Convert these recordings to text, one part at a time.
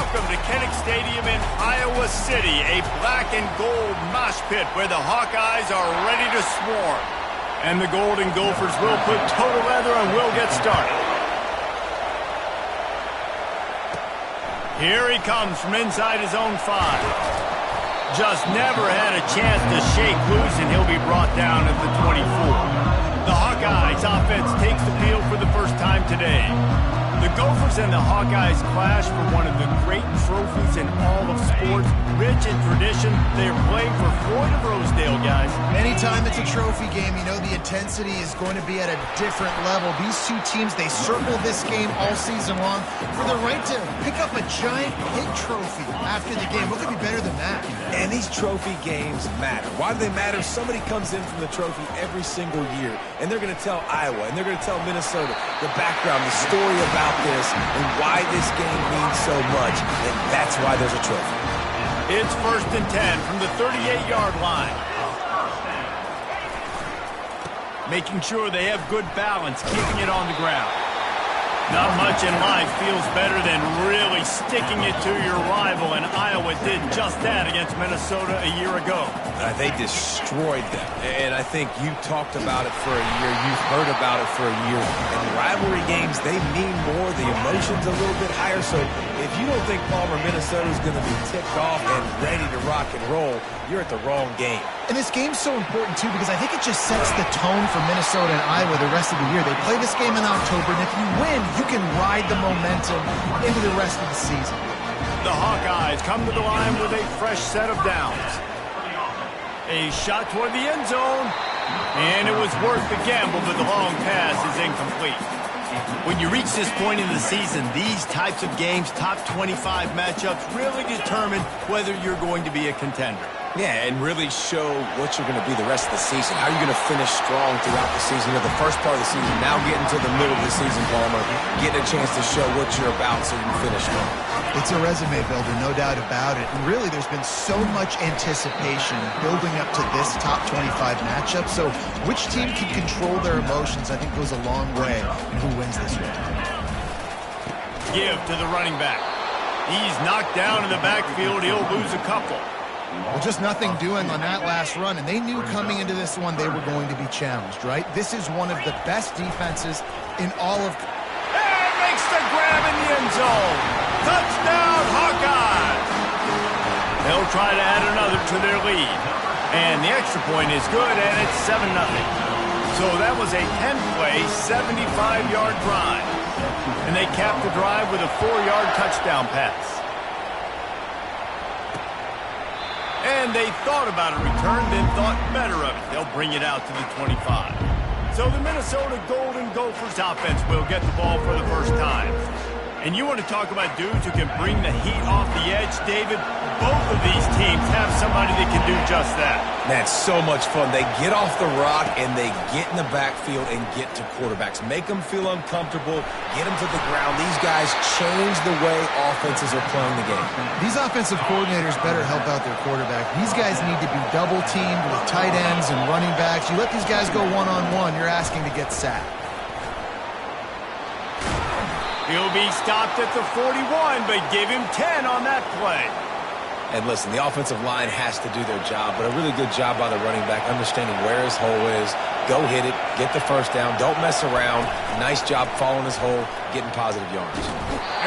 welcome to Kinnick Stadium in Iowa City, a black and gold mosh pit where the Hawkeyes are ready to swarm. And the Golden Gophers will put total leather and will get started. Here he comes from inside his own 5. Just never had a chance to shake loose, and he'll be brought down at the 24. The Hawkeyes offense takes the field for the first time today. The Gophers and the Hawkeyes clash for one of the great trophies in all of sports. Rich in tradition, they're playing for Floyd of Rosedale, guys. Anytime it's a trophy game, you know the intensity is going to be at a different level. These two teams, they circle this game all season long for the right to pick up a giant hit trophy after the game. What could be better than that? And these trophy games matter. Why do they matter? Somebody comes in from the trophy every single year, and they're going to tell Iowa, and they're going to tell Minnesota the background, the story about this, and why this game means so much, and that's why there's a trophy. It's 1st and 10 from the 38-yard line. Making sure they have good balance, keeping it on the ground. Not much in life feels better than really sticking it to your rival, and Iowa did just that against Minnesota a year ago. They destroyed them, and I think you talked about it for a year. You've heard about it for a year. And rivalry games, they mean more. The emotion's a little bit higher, so if you don't think Palmer, Minnesota's going to be ticked off and ready to rock and roll, you're at the wrong game. And this game's so important, too, because I think it just sets the tone for Minnesota and Iowa the rest of the year. They play this game in October, and if you win, you can ride the momentum into the rest of the season. The Hawkeyes come to the line with a fresh set of downs. A shot toward the end zone, and it was worth the gamble, but the long pass is incomplete. When you reach this point in the season, these types of games, top 25 matchups, really determine whether you're going to be a contender. Yeah, and really show what you're going to be the rest of the season. How are you going to finish strong throughout the season? You know, the first part of the season, now getting to the middle of the season, Palmer, getting a chance to show what you're about so you can finish strong. It's a resume builder, no doubt about it. And really, there's been so much anticipation building up to this top 25 matchup. So which team can control their emotions, I think, goes a long way in who wins this one. Give to the running back. He's knocked down in the backfield. He'll lose a couple. Well, just nothing doing on that last run, and they knew coming into this one they were going to be challenged, right? This is one of the best defenses in all of... And makes the grab in the end zone. Touchdown, Hawkeyes! They'll try to add another to their lead. And the extra point is good, and it's 7-0. So that was a 10-play, 75-yard drive. And they capped the drive with a 4-yard touchdown pass. And they thought about a return, then thought better of it. They'll bring it out to the 25. So the Minnesota Golden Gophers offense will get the ball for the first time. And you want to talk about dudes who can bring the heat off the edge, David? Both of these teams have somebody that can do just that. Man, so much fun. They get off the rock and they get in the backfield and get to quarterbacks. Make them feel uncomfortable, get them to the ground. These guys change the way offenses are playing the game. These offensive coordinators better help out their quarterback. These guys need to be double-teamed with tight ends and running backs. You let these guys go one-on-one, you're asking to get sacked. He'll be stopped at the 41, but give him 10 on that play. And listen, the offensive line has to do their job, but a really good job by the running back, understanding where his hole is. Go hit it, get the first down, don't mess around. Nice job following his hole, getting positive yards.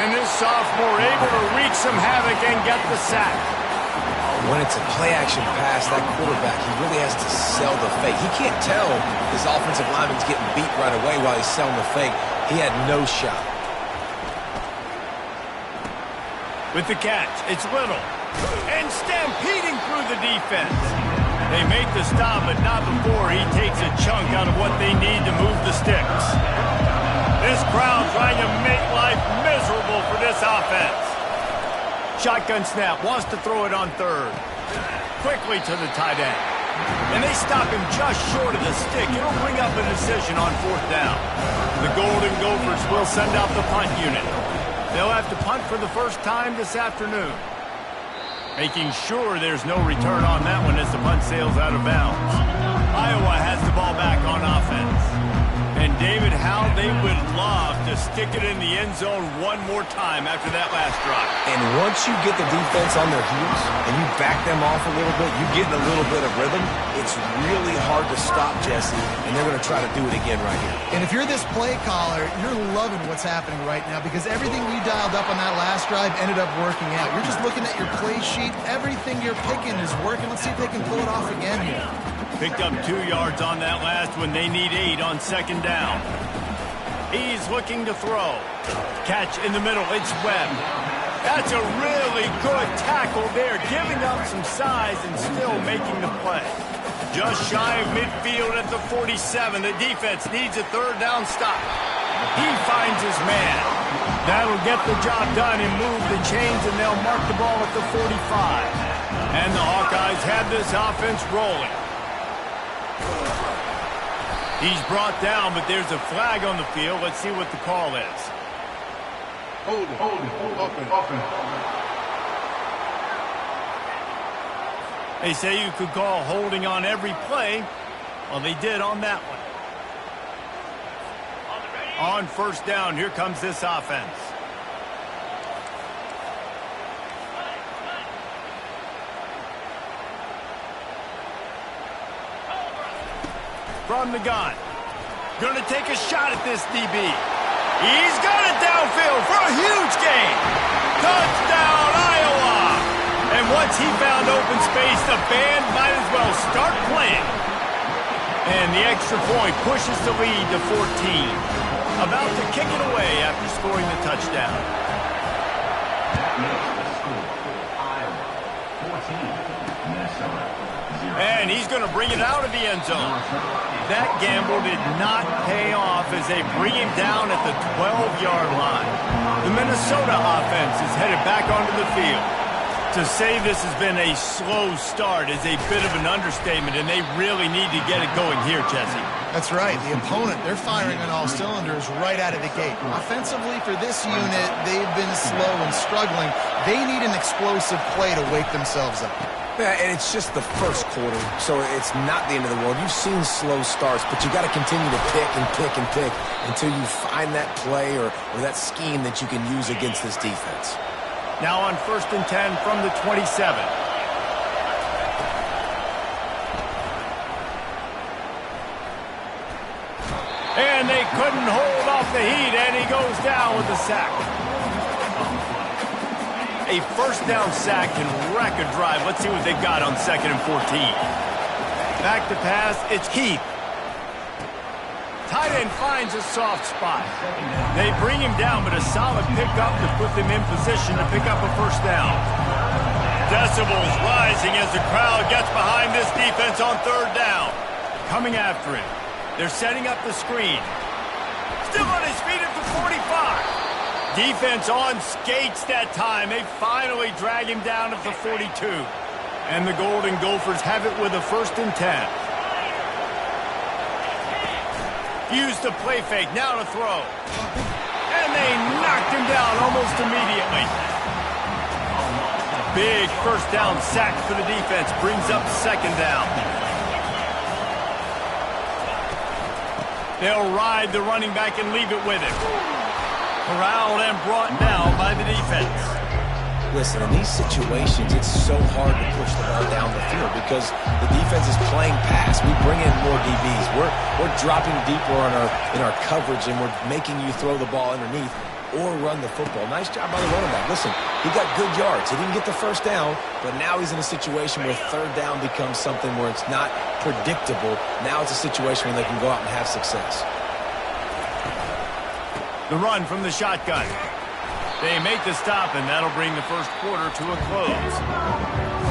And this sophomore able to wreak some havoc and get the sack. When it's a play-action pass, that quarterback, he really has to sell the fake. He can't tell his offensive lineman's getting beat right away while he's selling the fake. He had no shot. With the catch, it's Little. And stampeding through the defense. They make the stop, but not before he takes a chunk out of what they need to move the sticks. This crowd trying to make life miserable for this offense. Shotgun snap, wants to throw it on third. Quickly to the tight end. And they stop him just short of the stick. It'll bring up a decision on 4th down. The Golden Gophers will send out the punt unit. They'll have to punt for the first time this afternoon. Making sure there's no return on that one as the punt sails out of bounds. Iowa has the ball back on offense. And David, how they would love to stick it in the end zone one more time after that last drive. And once you get the defense on their heels and you back them off a little bit, you get in a little bit of rhythm, it's really hard to stop, Jesse, and they're going to try to do it again right here. And if you're this play caller, you're loving what's happening right now because everything we dialed up on that last drive ended up working out. You're just looking at your play sheet. Everything you're picking is working. Let's see if they can pull it off again here. Picked up 2 yards on that last one. They need 8 on second down. He's looking to throw. Catch in the middle. It's Webb. That's a really good tackle there, giving up some size and still making the play. Just shy of midfield at the 47. The defense needs a third down stop. He finds his man. That'll get the job done and move the chains, and they'll mark the ball at the 45. And the Hawkeyes have this offense rolling. He's brought down, but there's a flag on the field. Let's see what the call is. Hold it. They say you could call holding on every play. Well, they did on that one. On first down, here comes this offense. From the gun. Going to take a shot at this DB. He's got it downfield for a huge gain. Touchdown, Iowa. And once he found open space, the band might as well start playing. And the extra point pushes the lead to 14. About to kick it away after scoring the touchdown. And he's going to bring it out of the end zone. That gamble did not pay off as they bring him down at the 12-yard line. The Minnesota offense is headed back onto the field. To say this has been a slow start is a bit of an understatement, and they really need to get it going here, Jesse. That's right. The opponent, they're firing on all cylinders right out of the gate. Offensively, for this unit, they've been slow and struggling. They need an explosive play to wake themselves up. Yeah, and it's just the first quarter, so it's not the end of the world. You've seen slow starts, but you got to continue to pick and pick and pick until you find that play or that scheme that you can use against this defense. Now on 1st and 10 from the 27. And they couldn't hold off the heat, and he goes down with the sack. A first down sack can wreck a drive. Let's see what they got on 2nd and 14. Back to pass, it's Heath. Tight end finds a soft spot. They bring him down, but a solid pickup to put them in position to pick up a first down. Decibels rising as the crowd gets behind this defense on 3rd down. Coming after him. They're setting up the screen. Still on his feet at the 45. Defense on skates that time. They finally drag him down at the 42. And the Golden Gophers have it with a 1st and 10. Use the play fake, now to throw. And they knocked him down almost immediately. Big first down sack for the defense, brings up 2nd down. They'll ride the running back and leave it with him. Corralled and brought down by the defense. Listen, in these situations, it's so hard to push the ball down the field because the defense is playing pass. We bring in more DBs. We're dropping deeper in our coverage, and we're making you throw the ball underneath or run the football. Nice job by the running back. Listen, he got good yards. He didn't get the first down, but now he's in a situation where 3rd down becomes something where it's not predictable. Now it's a situation where they can go out and have success. The run from the shotgun. They make the stop, and that'll bring the first quarter to a close.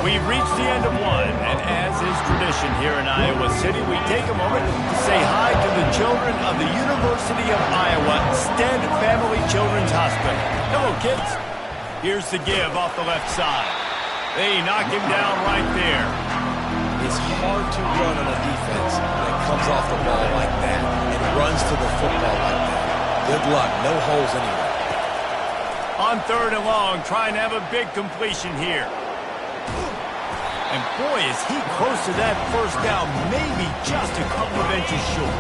We've reached the end of one, and as is tradition here in Iowa City, we take a moment to say hi to the children of the University of Iowa Stead Family Children's Hospital. Hello, kids. Here's the give off the left side. They knock him down right there. It's hard to run on a defense that comes off the ball like that and runs to the football like that. Good luck. No holes anywhere. On 3rd and long, trying to have a big completion here. And boy, is he close to that first down, maybe just a couple of inches short.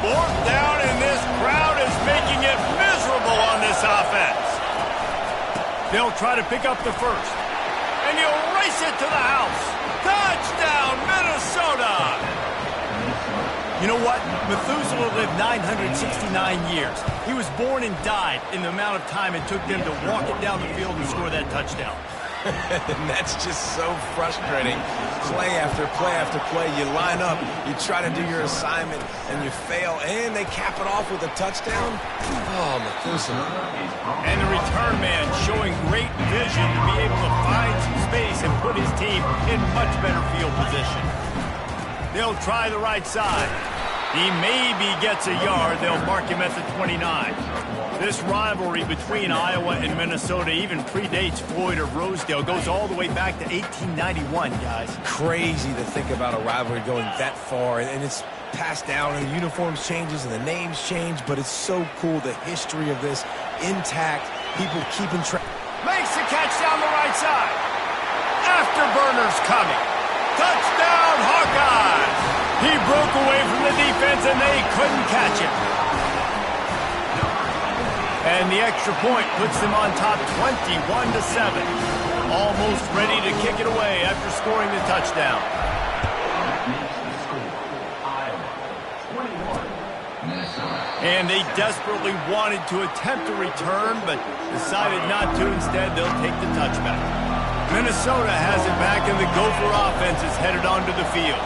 4th down, and this crowd is making it miserable on this offense. They'll try to pick up the first. And he'll race it to the house. Touchdown, Minnesota! You know what? Methuselah lived 969 years. He was born and died in the amount of time it took them to walk it down the field and score that touchdown. And that's just so frustrating. Play after play after play. You line up, you try to do your assignment, and you fail, and they cap it off with a touchdown. Oh, Methuselah. And the return man showing great vision to be able to find some space and put his team in much better field position. They'll try the right side. He maybe gets a yard. They'll mark him at the 29. This rivalry between Iowa and Minnesota even predates Floyd of Rosedale. Goes all the way back to 1891, guys. Crazy to think about a rivalry going that far, and it's passed down, and the uniforms changes, and the names change, but it's so cool, the history of this intact, people keeping track. Makes the catch down the right side. Afterburners coming. Touchdown, Hawkeyes! He broke away from the defense, and they couldn't catch him. And the extra point puts them on top 21-7. Almost ready to kick it away after scoring the touchdown. And they desperately wanted to attempt a return, but decided not to. Instead, they'll take the touchback. Minnesota has it back, and the Gopher offense is headed onto the field.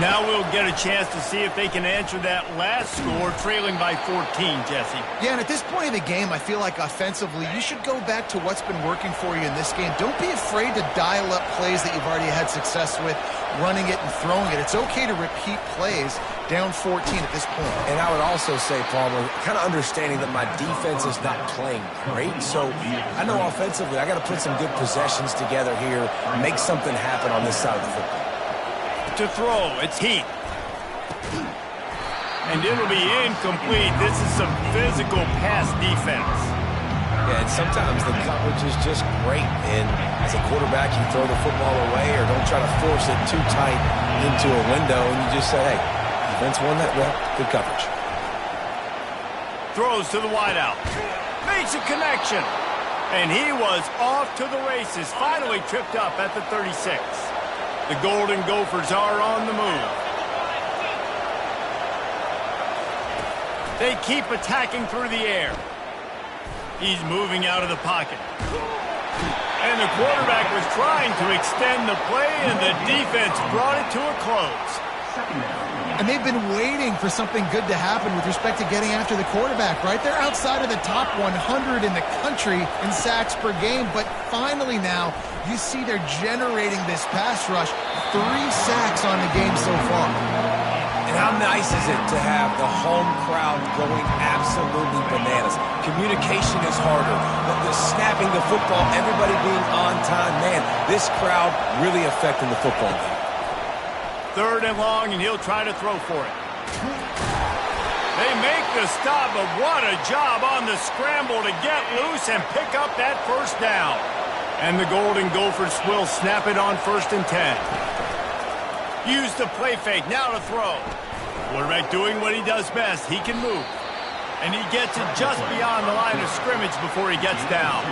Now we'll get a chance to see if they can answer that last score, trailing by 14, Jesse. Yeah, and at this point of the game, I feel like offensively, you should go back to what's been working for you in this game. Don't be afraid to dial up plays that you've already had success with, running it and throwing it. It's okay to repeat plays down 14 at this point. And I would also say, Palmer, kind of understanding that my defense is not playing great, so I know offensively I got to put some good possessions together here, make something happen on this side of the football. To throw, it's Heath. And it'll be incomplete. This is some physical pass defense. Yeah, and sometimes the coverage is just great. And as a quarterback, you throw the football away or don't try to force it too tight into a window, and you just say, hey, defense won that well, good coverage. Throws to the wideout. Makes a connection. And he was off to the races. Finally tripped up at the 36. The Golden Gophers are on the move. They keep attacking through the air. He's moving out of the pocket. And the quarterback was trying to extend the play, and the defense brought it to a close. And they've been waiting for something good to happen with respect to getting after the quarterback, right? They're outside of the top 100 in the country in sacks per game, but finally now you see they're generating this pass rush. 3 sacks on the game so far. And how nice is it to have the home crowd going absolutely bananas? Communication is harder. The snapping the football, everybody being on time. Man, this crowd really affecting the football game. 3rd and long, and he'll try to throw for it. They make the stop, but what a job on the scramble to get loose and pick up that first down. And the Golden Gophers will snap it on 1st and 10. Use the play fake, now to throw. Quarterback doing what he does best. He can move. And he gets it just beyond the line of scrimmage before he gets down.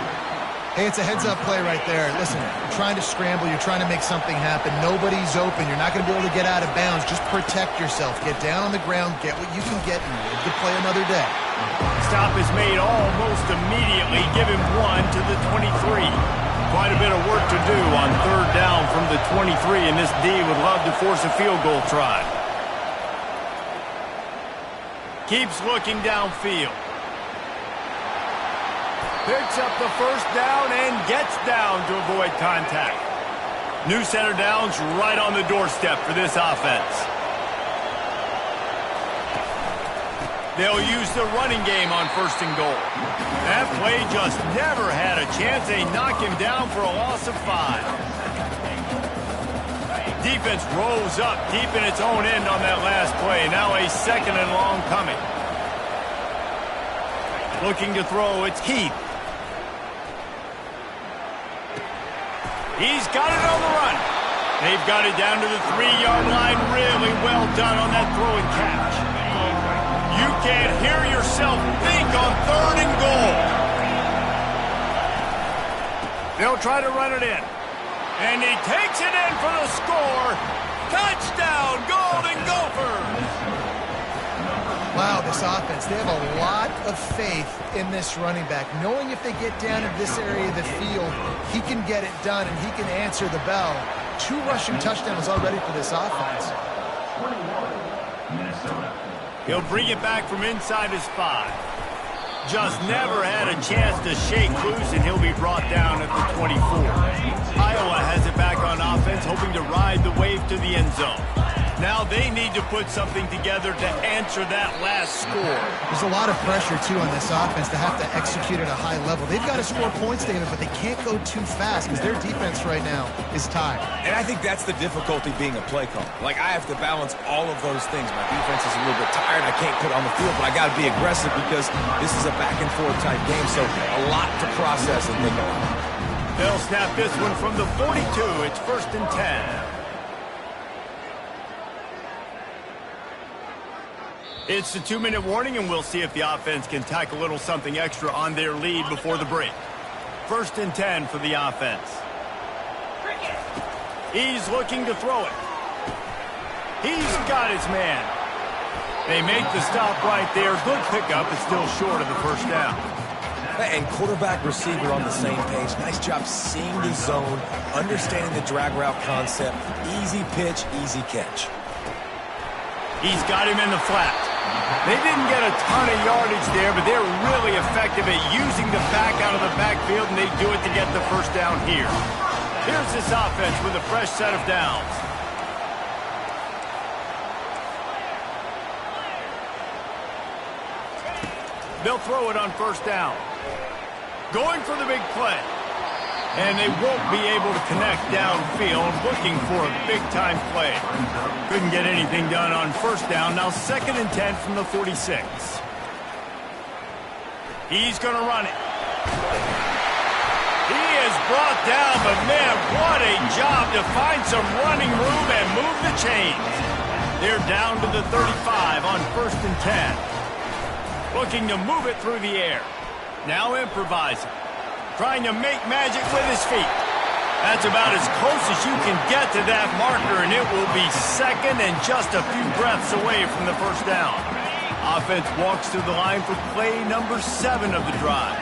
Hey, it's a heads-up play right there. Listen, you're trying to scramble. You're trying to make something happen. Nobody's open. You're not going to be able to get out of bounds. Just protect yourself. Get down on the ground. Get what you can get and live to play another day. Stop is made almost immediately. Give him 1 to the 23. Quite a bit of work to do on 3rd down from the 23, and this D would love to force a field goal try. Keeps looking downfield. Picks up the 1st down and gets down to avoid contact. New center downs right on the doorstep for this offense. They'll use the running game on 1st and goal. That play just never had a chance. They knock him down for a loss of 5. Defense rolls up deep in its own end on that last play. Now a 2nd and long coming. Looking to throw, it's Heath. He's got it on the run. They've got it down to the 3-yard line. Really well done on that throw and catch. You can't hear yourself think on 3rd and goal. They'll try to run it in. And he takes it in for the score. Touchdown, Golden Gophers! Wow, this offense, they have a lot of faith in this running back. Knowing if they get down in this area of the field, he can get it done and he can answer the bell. 2 rushing touchdowns already for this offense. He'll bring it back from inside his 5. Just never had a chance to shake loose, and he'll be brought down at the 24. Iowa has it back on offense, hoping to ride the wave to the end zone. Now they need to put something together to answer that last score. There's a lot of pressure, too, on this offense to have to execute at a high level. They've got to score points, David, but they can't go too fast because their defense right now is tied. And I think that's the difficulty being a play caller. Like, I have to balance all of those things. My defense is a little bit tired. I can't put it on the field, but I got to be aggressive because this is a back-and-forth type game, so a lot to process and think about. They'll snap this one from the 42. It's 1st and 10. It's the 2-minute warning, and we'll see if the offense can tack a little something extra on their lead before the break. 1st and 10 for the offense. He's looking to throw it. He's got his man. They make the stop right there. Good pickup, but still short of the 1st down. And quarterback, receiver on the same page. Nice job seeing the zone, understanding the drag route concept. Easy pitch, easy catch. He's got him in the flat. They didn't get a ton of yardage there, but they're really effective at using the back out of the backfield, and they do it to get the 1st down here. Here's this offense with a fresh set of downs. They'll throw it on 1st down. Going for the big play. And they won't be able to connect downfield, looking for a big-time play. Couldn't get anything done on 1st down. Now 2nd and 10 from the 46. He's going to run it. He is brought down, but man, what a job to find some running room and move the chains. They're down to the 35 on 1st and 10. Looking to move it through the air. Now improvising. Trying to make magic with his feet. That's about as close as you can get to that marker, and it will be 2nd and just a few breaths away from the 1st down. Offense walks to the line for play number 7 of the drive.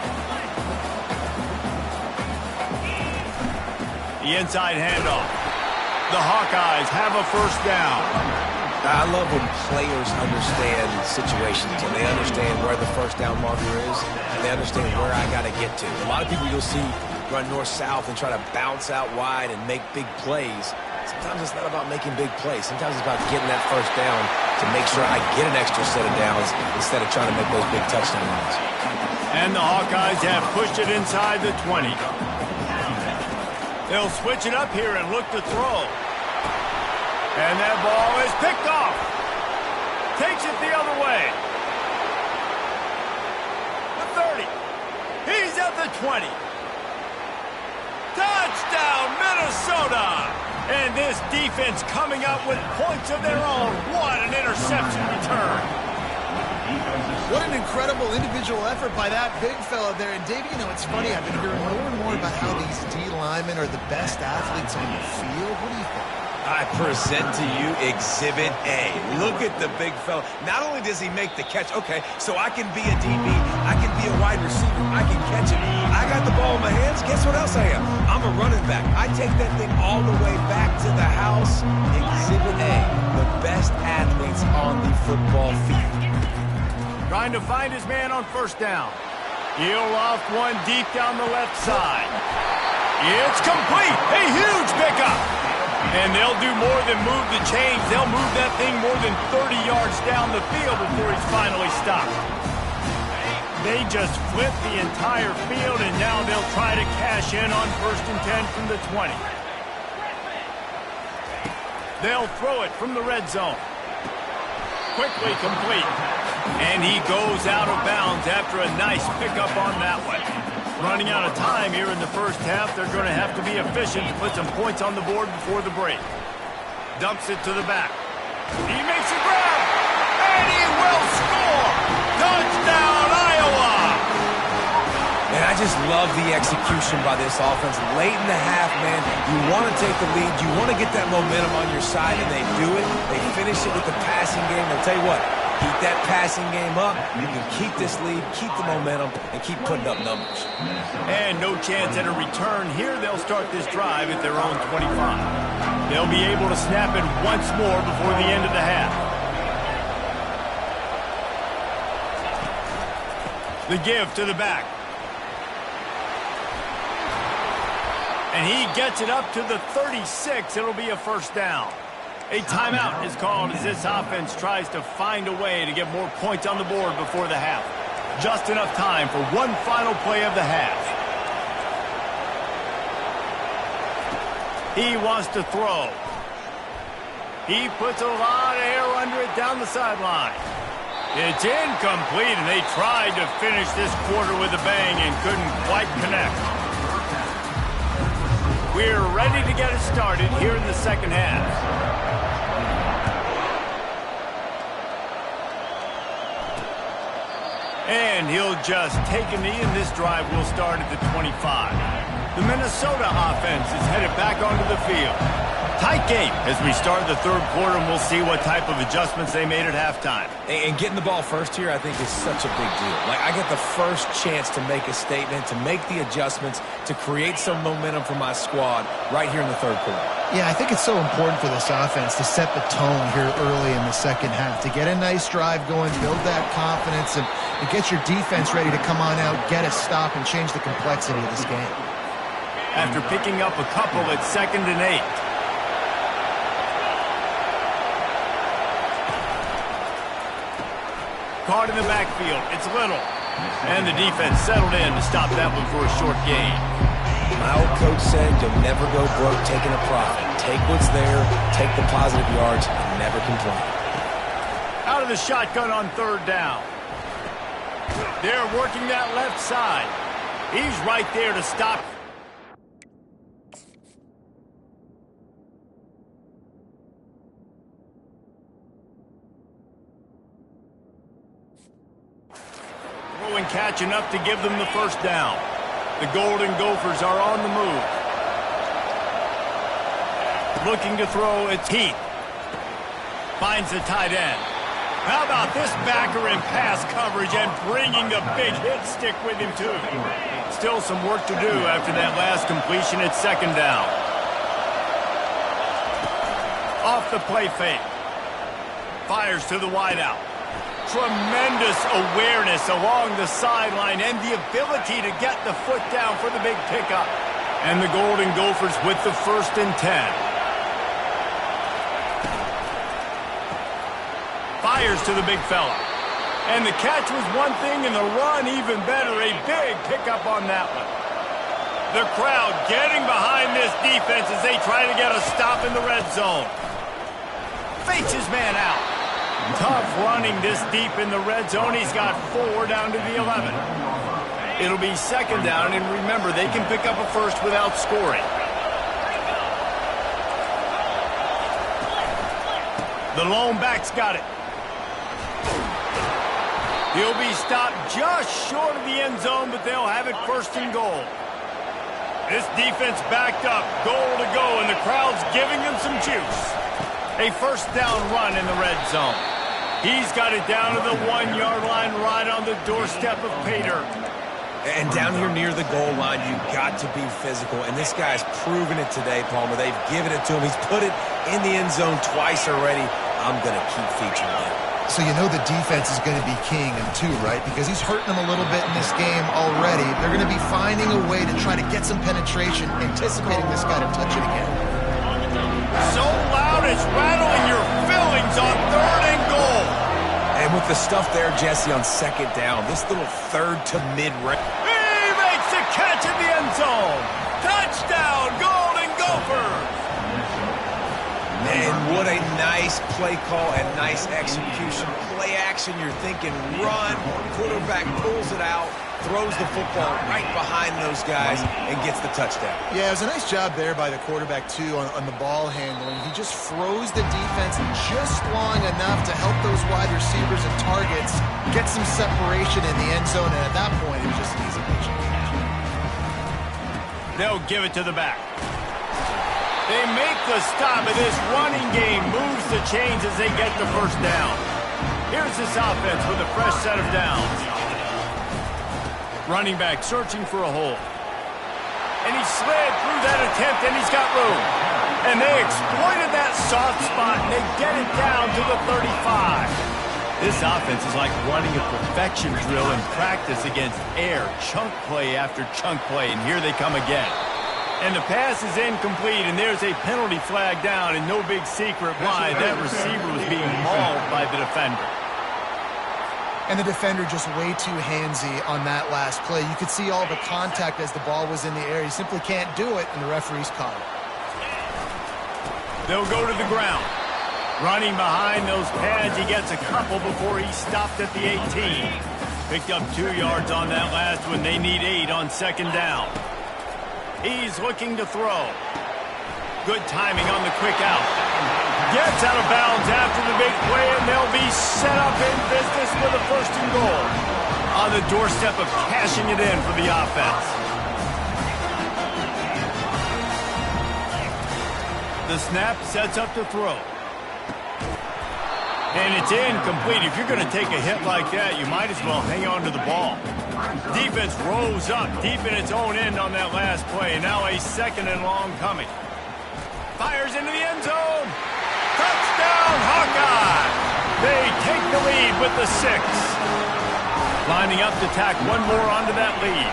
The inside handoff. The Hawkeyes have a 1st down. I love when players understand situations and they understand where the 1st down marker is and they understand where I got to get to. A lot of people you'll see run north-south and try to bounce out wide and make big plays. Sometimes it's not about making big plays. Sometimes it's about getting that 1st down to make sure I get an extra set of downs instead of trying to make those big touchdown runs. And the Hawkeyes have pushed it inside the 20. They'll switch it up here and look to throw. And that ball is picked off. Takes it the other way. The 30. He's at the 20. Touchdown, Minnesota! And this defense coming up with points of their own. What an interception return. What an incredible individual effort by that big fella there. And, Dave, you know, it's funny. I've been hearing more and more about how these D linemen are the best athletes on the field. What do you think? I present to you Exhibit A. Look at the big fella. Not only does he make the catch, okay, so I can be a DB, I can be a wide receiver, I can catch it. I got the ball in my hands. Guess what else I am? I'm a running back. I take that thing all the way back to the house. Exhibit A, the best athletes on the football field. Trying to find his man on 1st down. He'll loft one deep down the left side. It's complete. A huge pickup. And they'll do more than move the chains. They'll move that thing more than 30 yards down the field before he's finally stopped. They just flip the entire field, and now they'll try to cash in on 1st and 10 from the 20. They'll throw it from the red zone. Quickly complete. And he goes out of bounds after a nice pickup on that one. Running out of time here in the 1st half. They're going to have to be efficient to put some points on the board before the break. Dumps it to the back. He makes a grab, and he will score! just love the execution by this offense. Late in the half, man, you want to take the lead. You want to get that momentum on your side, and they do it. They finish it with the passing game. I'll tell you what, keep that passing game up. You can keep this lead, keep the momentum, and keep putting up numbers. And no chance at a return here. They'll start this drive at their own 25. They'll be able to snap it once more before the end of the half. The give to the back. And he gets it up to the 36. It'll be a first down. A timeout is called as this offense tries to find a way to get more points on the board before the half. Just enough time for one final play of the half. He wants to throw. He puts a lot of air under it down the sideline. It's incomplete, and they tried to finish this quarter with a bang and couldn't quite connect. We're ready to get it started here in the second half. And he'll just take a knee, and this drive will start at the 25. The Minnesota offense is headed back onto the field. Tight game as we start the third quarter, and we'll see what type of adjustments they made at halftime. And getting the ball first here, I think, is such a big deal. Like, I get the first chance to make a statement, to make the adjustments, to create some momentum for my squad right here in the third quarter. Yeah, I think it's so important for this offense to set the tone here early in the second half, to get a nice drive going, build that confidence, and get your defense ready to come on out, get a stop, and change the complexity of this game. After picking up a couple at 2nd and 8. Caught in the backfield. It's Little. And the defense settled in to stop that one for a short gain. My old coach said you'll never go broke taking a profit. Take what's there, take the positive yards, and never complain. Out of the shotgun on third down. They're working that left side. He's right there to stop. And catch enough to give them the first down. The Golden Gophers are on the move. Looking to throw, it's Heath. Finds the tight end. How about this backer in pass coverage and bringing the big hit stick with him too. Still some work to do after that last completion at 2nd down. Off the play fake. Fires to the wideout. Tremendous awareness along the sideline and the ability to get the foot down for the big pickup. And the Golden Gophers with the 1st and 10. Fires to the big fella. And the catch was one thing and the run even better. A big pickup on that one. The crowd getting behind this defense as they try to get a stop in the red zone. Fakes his man out. Tough running this deep in the red zone. He's got 4 down to the 11. It'll be 2nd down, and remember, they can pick up a first without scoring. The lone back's got it. He'll be stopped just short of the end zone, but they'll have it 1st and goal. This defense backed up, goal to go, and the crowd's giving them some juice. A 1st down run in the red zone. He's got it down to the 1-yard line right on the doorstep of Pater. And down here near the goal line, you've got to be physical. And this guy's proven it today, Palmer. They've given it to him. He's put it in the end zone twice already. I'm going to keep featuring him. So you know the defense is going to be keying him too, right? Because he's hurting them a little bit in this game already. They're going to be finding a way to try to get some penetration, anticipating this guy to touch it again. So loud it's rattling your fillings on 3rd and goal. And with the stuff there, Jesse, on 2nd down, this little 3rd to mid-range. He makes the catch in the end zone. Touchdown, Golden Gophers. And what a nice play call and nice execution. Play action, you're thinking run. Quarterback pulls it out, throws the football right behind those guys, and gets the touchdown. Yeah, it was a nice job there by the quarterback, too, on the ball handling. He just froze the defense just long enough to help those wide receivers and targets get some separation in the end zone, and at that point, it was just an easy pitch. They'll give it to the back. They make the stop, and this running game moves the chains as they get the first down. Here's this offense with a fresh set of downs. Running back searching for a hole. And he slid through that attempt, and he's got room. And they exploited that soft spot, and they get it down to the 35. This offense is like running a perfection drill in practice against air, chunk play after chunk play, and here they come again. And the pass is incomplete, and there's a penalty flag down, and no big secret why. That receiver was being mauled by the defender. And the defender just way too handsy on that last play. You could see all the contact as the ball was in the air. He simply can't do it, and the referee's caught it. They'll go to the ground. Running behind those pads, he gets a couple before he stopped at the 18. Picked up 2 yards on that last one. They need 8 on second down. He's looking to throw. Good timing on the quick out. Gets out of bounds after the big play, and they'll be set up in business with a first and goal. On the doorstep of cashing it in for the offense. The snap sets up to throw. And it's incomplete. If you're going to take a hit like that, you might as well hang on to the ball. Defense rose up deep in its own end on that last play. Now a second and long coming. Fires into the end zone. Touchdown, Hawkeye! They take the lead with the 6. Lining up to tack one more onto that lead.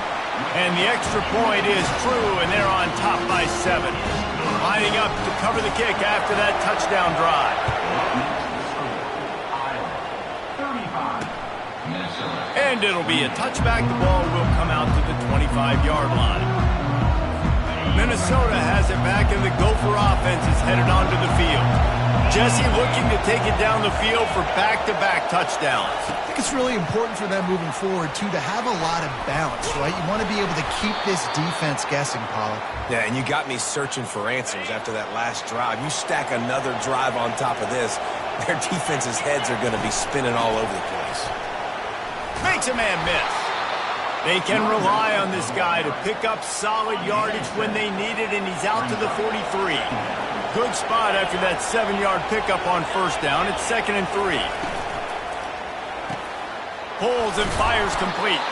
And the extra point is true, and they're on top by 7. Lining up to cover the kick after that touchdown drive. And it'll be a touchback. The ball will come out to the 25-yard line. Minnesota has it back, and the Gopher offense is headed onto the field. Jesse looking to take it down the field for back-to-back touchdowns. I think it's really important for them moving forward, too, to have a lot of balance, right? You want to be able to keep this defense guessing, Pollock. Yeah, and you got me searching for answers after that last drive. You stack another drive on top of this, their defense's heads are going to be spinning all over the place. Makes a man miss. They can rely on this guy to pick up solid yardage when they need it, and he's out to the 43. Good spot after that 7-yard pickup on first down. It's 2nd and 3. Pulls and fires complete.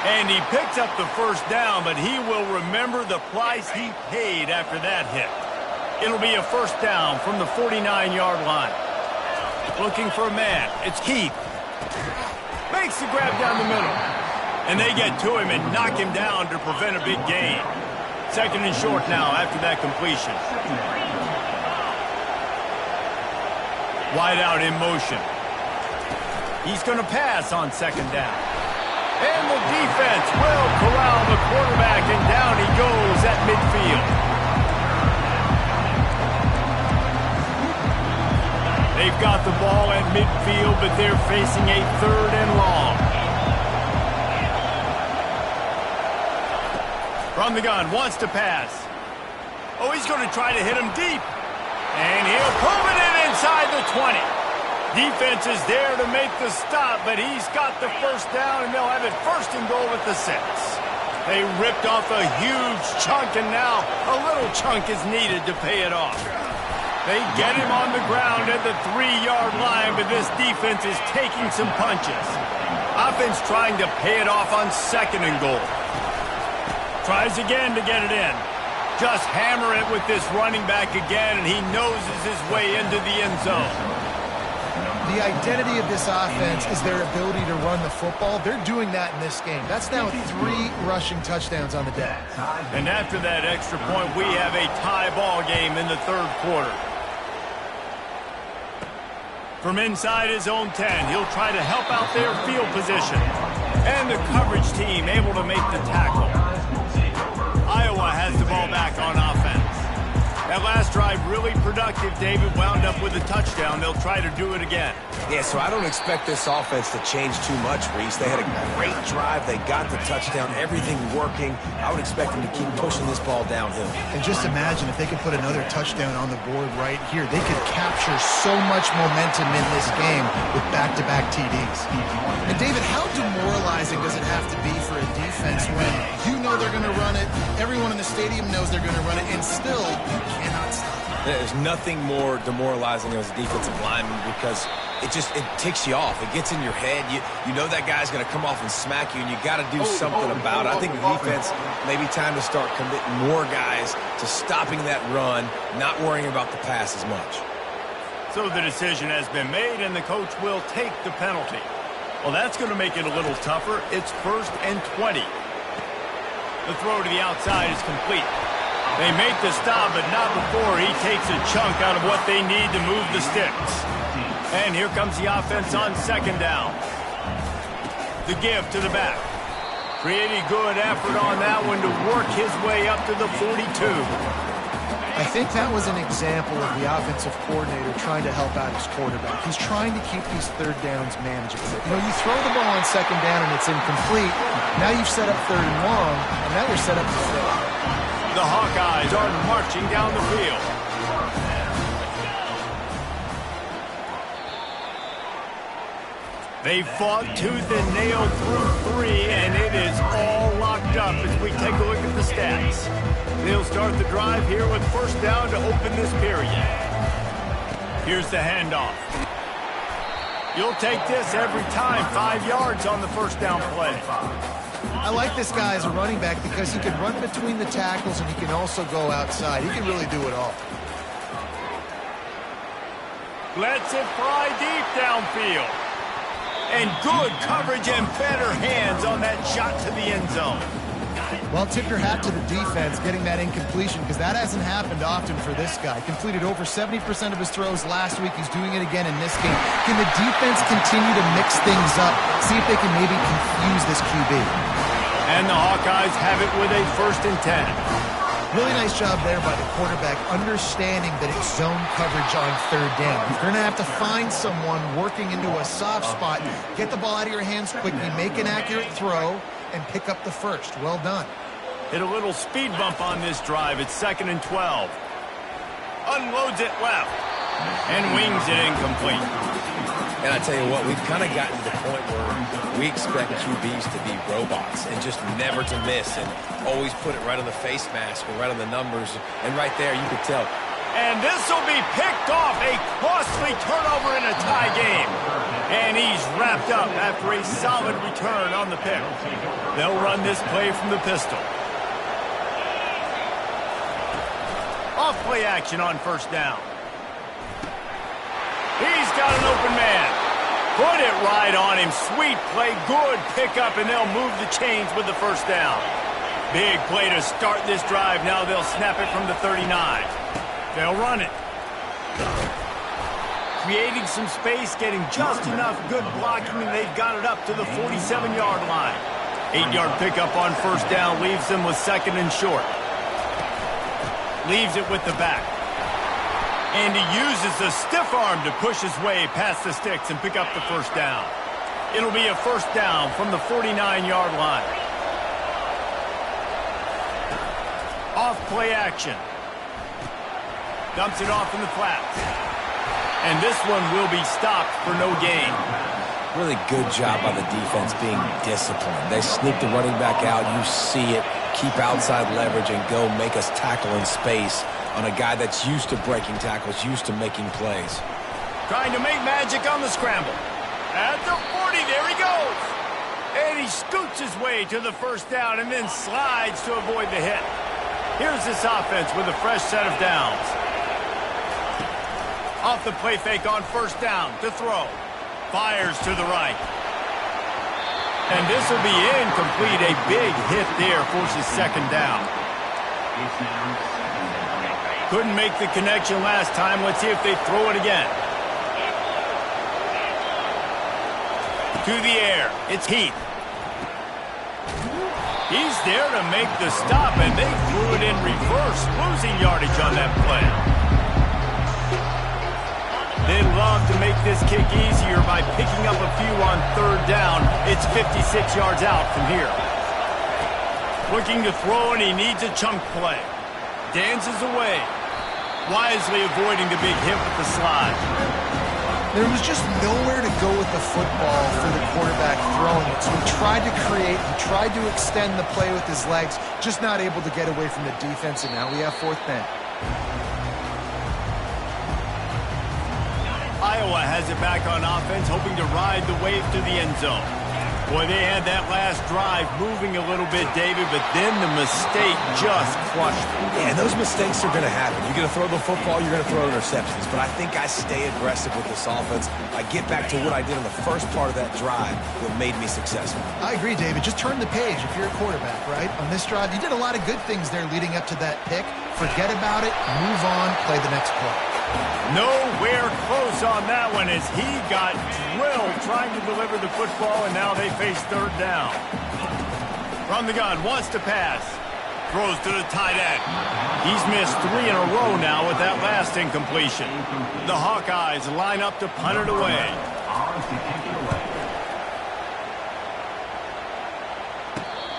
And he picks up the first down, but he will remember the price he paid after that hit. It'll be a first down from the 49-yard line. Looking for a man. It's Keith. Makes the grab down the middle. And they get to him and knock him down to prevent a big gain. 2nd and short now after that completion. Wide out in motion. He's going to pass on 2nd down. And the defense will corral the quarterback, and down he goes at midfield. They've got the ball at midfield, but they're facing a 3rd and long. From the gun, wants to pass. Oh, he's going to try to hit him deep. And he'll prove it in inside the 20. Defense is there to make the stop, but he's got the first down, and they'll have it 1st and goal at the 6. They ripped off a huge chunk, and now a little chunk is needed to pay it off. They get him on the ground at the 3-yard line, but this defense is taking some punches. Offense trying to pay it off on 2nd and goal. Tries again to get it in. Just hammer it with this running back again, and he noses his way into the end zone. The identity of this offense is their ability to run the football. They're doing that in this game. That's now 3 rushing touchdowns on the day. And after that extra point, we have a tie ball game in the 3rd quarter. From inside his own 10, he'll try to help out their field position. And the coverage team able to make the tackle. Iowa has the ball back on offense. That last drive really productive. David wound up with a touchdown. They'll try to do it again. Yeah, so I don't expect this offense to change too much, Reese. They had a great drive. They got the touchdown. Everything working. I would expect them to keep pushing this ball downhill. And just imagine if they could put another touchdown on the board right here. They could capture so much momentum in this game with back-to-back TDs. And David, how demoralizing does it have to be for a defense when you know they're going to run it, everyone in the stadium knows they're going to run it, and still you cannot stop it? There's nothing more demoralizing as a defensive lineman because it ticks you off. It gets in your head. You know that guy's going to come off and smack you, and you got to do something about it. I think the defense maybe time to start committing more guys to stopping that run, not worrying about the pass as much. So the decision has been made, and the coach will take the penalty. Well, that's going to make it a little tougher. It's 1st and 20. The throw to the outside is complete. They make the stop, but not before he takes a chunk out of what they need to move the sticks. And here comes the offense on 2nd down. The give to the back. Pretty good effort on that one to work his way up to the 42. I think that was an example of the offensive coordinator trying to help out his quarterback. He's trying to keep these 3rd downs manageable. You know, you throw the ball on 2nd down and it's incomplete. Now you've set up 3rd and long, and now they're set up to throw. The Hawkeyes are marching down the field. They fought tooth and nail through 3, and it is all locked up as we take a look at the stats. They'll start the drive here with 1st down to open this period. Here's the handoff. You'll take this every time. 5 yards on the 1st down play. I like this guy as a running back because he can run between the tackles and he can also go outside. He can really do it all. Lets it fly deep downfield. And good coverage and better hands on that shot to the end zone. Well, tip your hat to the defense getting that incompletion because that hasn't happened often for this guy. Completed over 70% of his throws last week. He's doing it again in this game. Can the defense continue to mix things up? See if they can maybe confuse this QB. And the Hawkeyes have it with a 1st and 10. Really nice job there by the quarterback, understanding that it's zone coverage on 3rd down. You're going to have to find someone working into a soft spot, get the ball out of your hands quickly, make an accurate throw, and pick up the 1st. Well done. Hit a little speed bump on this drive. It's 2nd and 12. Unloads it left and wings it incomplete. And I tell you what, we've kind of gotten to the point where we expect QBs to be robots and just never to miss and always put it right on the face mask or right on the numbers. And right there, you could tell. And this will be picked off. A costly turnover in a tie game. And he's wrapped up after a solid return on the pick. They'll run this play from the pistol. Off play action on 1st down. He's got an open man. Put it right on him. Sweet play. Good pickup, and they'll move the chains with the 1st down. Big play to start this drive. Now they'll snap it from the 39. They'll run it. Creating some space, getting just enough good blocking, and they've got it up to the 47-yard line. 8-yard pickup on 1st down leaves them with 2nd and short. Leaves it with the back. And he uses the stiff arm to push his way past the sticks and pick up the 1st down. It'll be a 1st down from the 49-yard line. Off play action. Dumps it off in the flats. And this one will be stopped for no gain. Really good job by the defense being disciplined. They sneak the running back out. You see it. Keep outside leverage and go make us tackle in space on a guy that's used to breaking tackles, used to making plays. Trying to make magic on the scramble. At the 40, there he goes. And he scoots his way to the 1st down and then slides to avoid the hit. Here's this offense with a fresh set of downs. Off the play fake on 1st down to throw. Fires to the right. And this will be incomplete. A big hit there forces 2nd down. Couldn't make the connection last time. Let's see if they throw it again. To the air. It's Heath. He's there to make the stop, and they threw it in reverse, losing yardage on that play. They love to make this kick easier by picking up a few on third down. It's 56 yards out from here. Looking to throw, and he needs a chunk play. Dances away, wisely avoiding the big hit with the slide. There was just nowhere to go with the football for the quarterback throwing it. So he tried to create, he tried to extend the play with his legs, just not able to get away from the defense, and now we have fourth down. Iowa has it back on offense, hoping to ride the wave to the end zone. Boy, they had that last drive moving a little bit, David, but then the mistake just crushed them. Yeah, and those mistakes are going to happen. You're going to throw the football, you're going to throw interceptions. But I think I stay aggressive with this offense. I get back to what I did in the first part of that drive that made me successful. I agree, David. Just turn the page if you're a quarterback, right? On this drive, you did a lot of good things there leading up to that pick. Forget about it, move on, play the next play. Nowhere close on that one as he got drilled trying to deliver the football, and now they face third down. From the gun, wants to pass. Throws to the tight end. He's missed 3 in a row now with that last incompletion. The Hawkeyes line up to punt it away.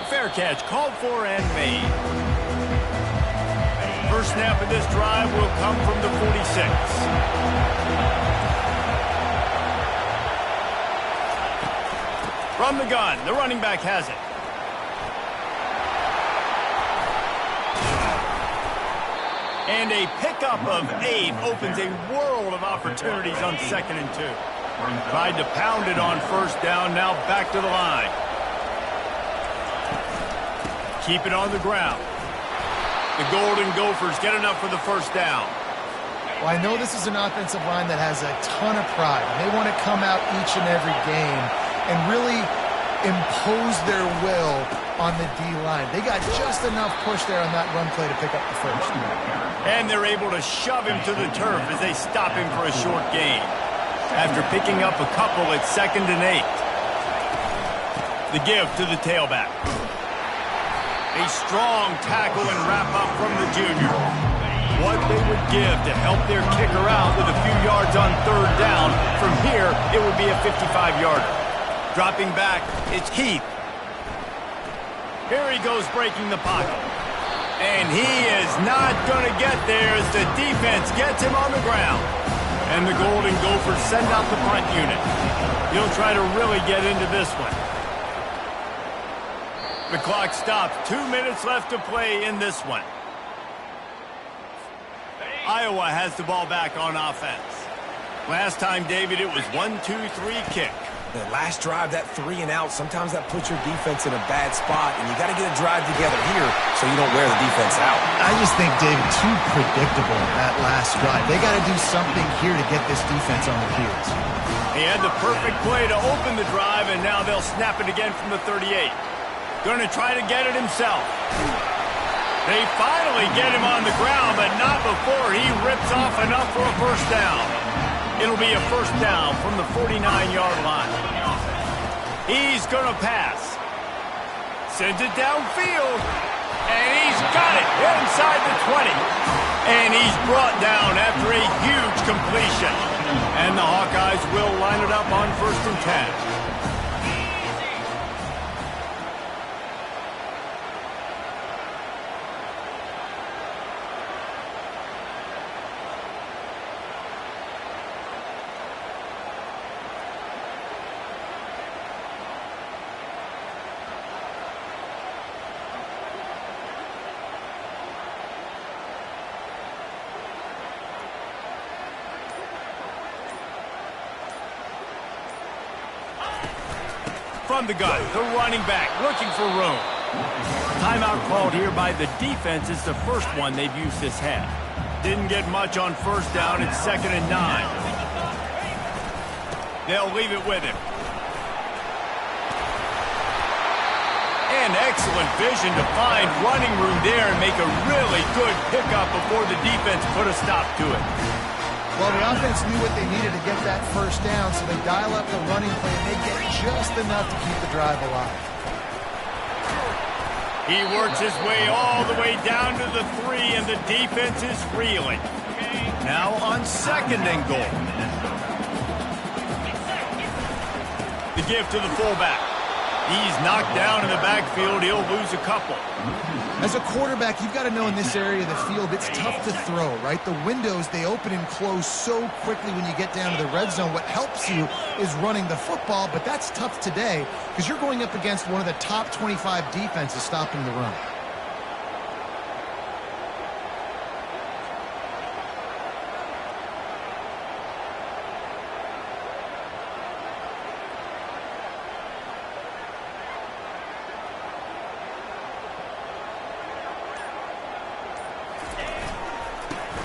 Fair catch called for and made. First snap of this drive will come from the 46. From the gun, the running back has it. And a pickup of 8 opens a world of opportunities on 2nd and 2. Tried to pound it on first down, now back to the line. Keep it on the ground. The Golden Gophers get enough for the first down. Well, I know this is an offensive line that has a ton of pride. They want to come out each and every game and really impose their will on the D-line. They got just enough push there on that run play to pick up the first. And they're able to shove him to the turf as they stop him for a short gain. After picking up a couple, it's 2nd and 8. The give to the tailback. A strong tackle and wrap-up from the junior. What they would give to help their kicker out with a few yards on third down. From here, it would be a 55-yarder. Dropping back, it's Keith. Here he goes breaking the pocket. And he is not going to get there as the defense gets him on the ground. And the Golden Gophers send out the punt unit. He'll try to really get into this one. The clock stops. 2 minutes left to play in this one. Iowa has the ball back on offense. Last time, David, it was 1-2-3 kick. The last drive, that 3 and out, sometimes that puts your defense in a bad spot, and you got to get a drive together here so you don't wear the defense out. I just think, David, too predictable that last drive. They got to do something here to get this defense on their heels. He had the perfect play to open the drive, and now they'll snap it again from the 38. Going to try to get it himself. They finally get him on the ground, but not before he rips off enough for a first down. It'll be a first down from the 49-yard line. He's going to pass. Sends it downfield. And he's got it inside the 20. And he's brought down after a huge completion. And the Hawkeyes will line it up on 1st and 10. From the gun, the running back looking for room. Timeout called here by the defense. It's the first one they've used this half. Didn't get much on first down. It's 2nd and 9. They'll leave it with him. And excellent vision to find running room there and make a really good pickup before the defense put a stop to it. Well, the offense knew what they needed to get that first down, so they dial up the running play, and they get just enough to keep the drive alive. He works his way all the way down to the 3, and the defense is reeling. Now on 2nd and goal. The give to the fullback. He's knocked down in the backfield. He'll lose a couple. As a quarterback, you've got to know in this area of the field, it's tough to throw, right? The windows, they open and close so quickly when you get down to the red zone. What helps you is running the football, but that's tough today because you're going up against one of the top 25 defenses stopping the run.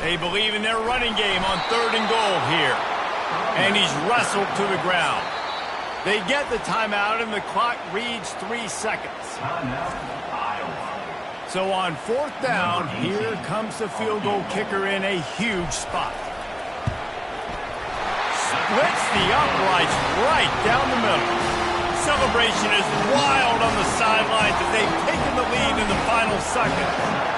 They believe in their running game on 3rd and goal here. And he's wrestled to the ground. They get the timeout, and the clock reads 3 seconds. So on 4th down, here comes the field goal kicker in a huge spot. Splits the uprights right down the middle. Celebration is wild on the sidelines as they've taken the lead in the final seconds.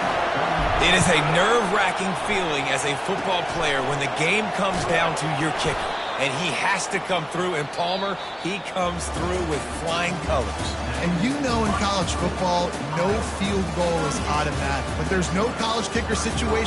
It is a nerve-wracking feeling as a football player when the game comes down to your kicker. And he has to come through, and Palmer, he comes through with flying colors. And you know in college football, no field goal is automatic. But there's no college kicker situation